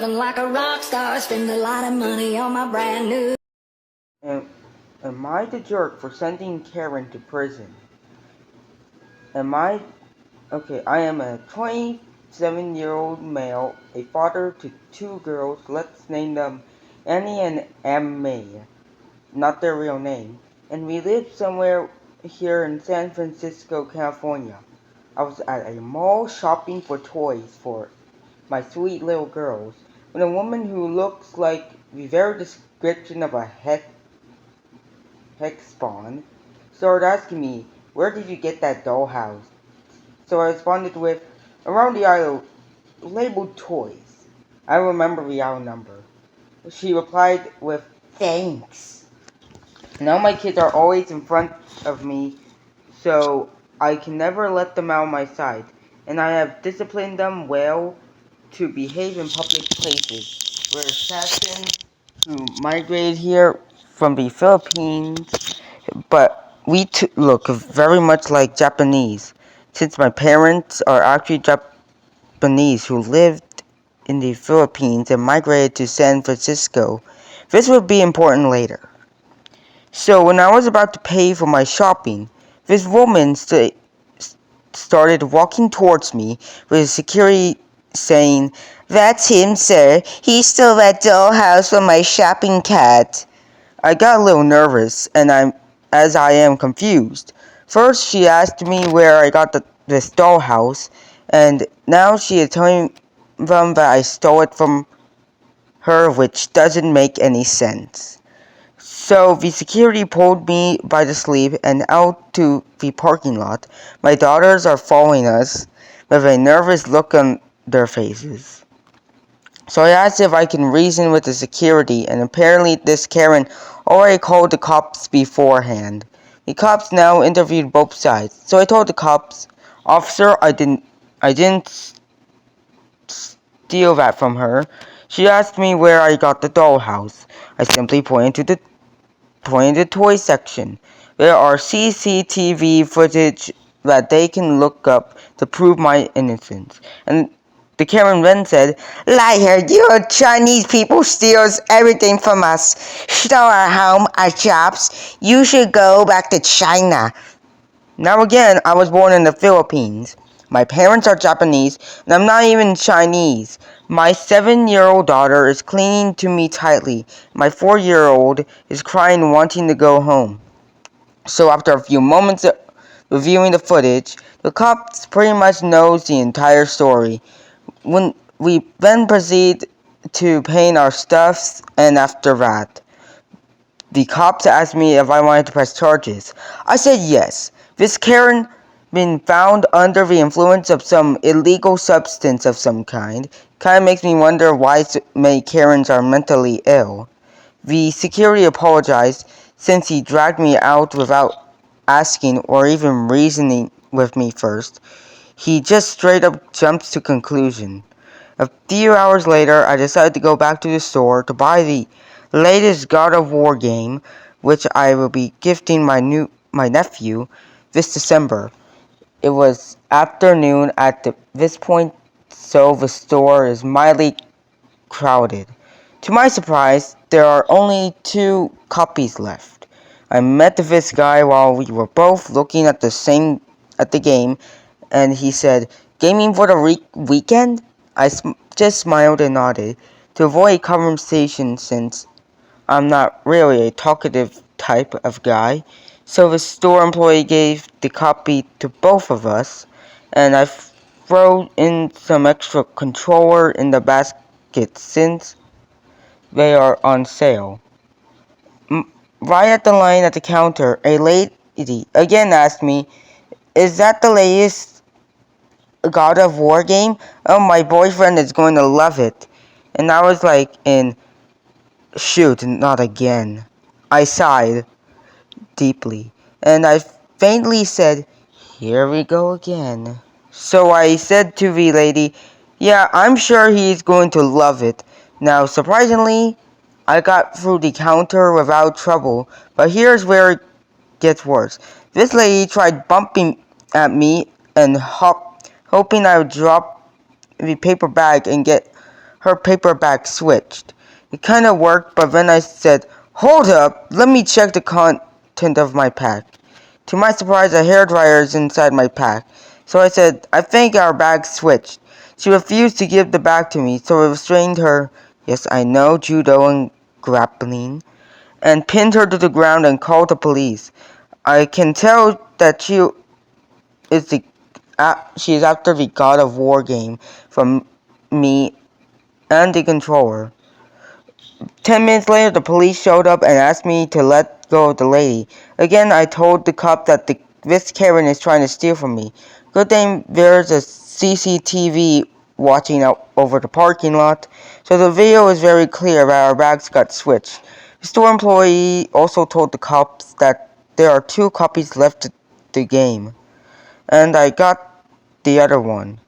living like a rock star, spend a lot of money on my brand new. Am I the jerk for sending Karen to prison? I am a 27-year-old male, a father to two girls, let's name them Annie and May, not their real name, and we live somewhere here in San Francisco, California. I was at a mall shopping for toys for my sweet little girls, when a woman who looks like the very description of a hex spawn started asking me, "Where did you get that dollhouse?" So I responded with, "Around the aisle, labeled toys. I remember the aisle number." She replied with, "Thanks." Now my kids are always in front of me, so I can never let them out of my sight, and I have disciplined them well to behave in public places. We're assassins who migrated here from the Philippines, but we look very much like Japanese, since my parents are actually Japanese who lived in the Philippines and migrated to San Francisco. This will be important later. So when I was about to pay for my shopping, this woman started walking towards me with security saying, "That's him, sir. He stole that dollhouse from my shopping cart." I got a little nervous, as I am confused. First, she asked me where I got this dollhouse, and now she is telling them that I stole it from her, which doesn't make any sense. So the security pulled me by the sleeve and out to the parking lot. My daughters are following us with a nervous look on their faces. So I asked if I can reason with the security, and apparently this Karen already called the cops beforehand. The cops now interviewed both sides. So I told the cops, "Officer, I didn't steal that from her. She asked me where I got the dollhouse. I simply pointed to the toy section. There are CCTV footage that they can look up to prove my innocence." And the Karen then said, "Liar, you Chinese people steals everything from us. Stole our home, our jobs. You should go back to China." Now again, I was born in the Philippines. My parents are Japanese, and I'm not even Chinese. My 7-year-old daughter is clinging to me tightly. My 4-year-old is crying, wanting to go home. So after a few moments of reviewing the footage, the cops pretty much knows the entire story. When we then proceed to paying our stuffs, and after that, the cops asked me if I wanted to press charges. I said yes. This Karen been found under the influence of some illegal substance of some kind. Kinda makes me wonder why so many Karens are mentally ill. The security apologized since he dragged me out without asking or even reasoning with me first. He just straight up jumps to conclusion. A few hours later, I decided to go back to the store to buy the latest God of War game, which I will be gifting my nephew this December. It was afternoon at this point, so the store is mildly crowded. To my surprise, there are only 2 copies left. I met this guy while we were both looking at the game, and he said, "Gaming for the weekend?" I just smiled and nodded to avoid conversation since I'm not really a talkative type of guy. So the store employee gave the copy to both of us, and I throw in some extra controller in the basket since they are on sale. Right at the line at the counter, a lady again asked me, "Is that the latest God of War game? Oh, my boyfriend is going to love it." And I was like, shoot, not again. I sighed deeply, and I faintly said, "Here we go again." So I said to the lady, "Yeah, I'm sure he's going to love it." Now, surprisingly, I got through the counter without trouble, but here's where it gets worse. This lady tried bumping at me and hoping I would drop the paper bag and get her paper bag switched. It kind of worked, but then I said, "Hold up, let me check the content of my pack." To my surprise, a hairdryer is inside my pack. So I said, "I think our bags switched." She refused to give the bag to me, so I restrained her. Yes, I know judo and grappling. And pinned her to the ground and called the police. I can tell that she is after the God of War game from me and the controller. 10 minutes later, the police showed up and asked me to let go of the lady. Again, I told the cop that this Karen is trying to steal from me. Good thing there's a CCTV watching out over the parking lot, so the video is very clear that our bags got switched. The store employee also told the cops that there are 2 copies left of the game, and I got the other one.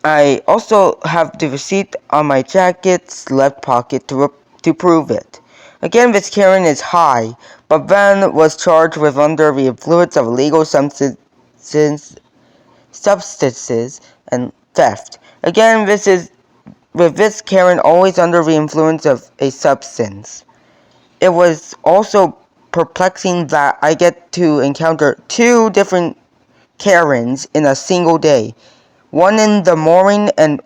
I also have the receipt on my jacket's left pocket to prove it. Again, this Karen is high, but Van was charged with under the influence of illegal substances and theft. Again, this Karen always under the influence of a substance. It was also perplexing that I get to encounter 2 different Karens in a single day. One in the morning and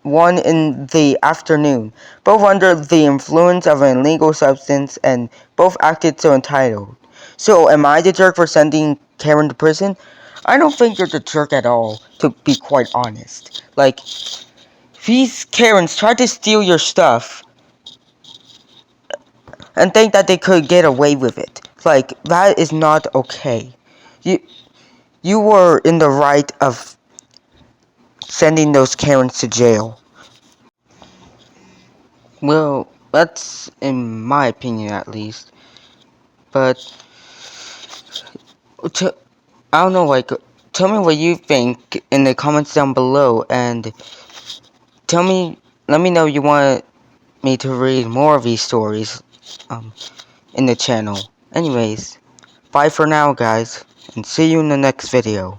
one in the afternoon, both under the influence of an illegal substance and both acted so entitled. So, am I the jerk for sending Karen to prison? I don't think you're the jerk at all, to be quite honest. Like, these Karens tried to steal your stuff and think that they could get away with it. Like, that is not okay. You were in the right of sending those Karens to jail. Well, that's in my opinion at least. But I don't know, like, tell me what you think in the comments down below, and let me know you want me to read more of these stories in the channel. Anyways, bye for now, guys, and see you in the next video.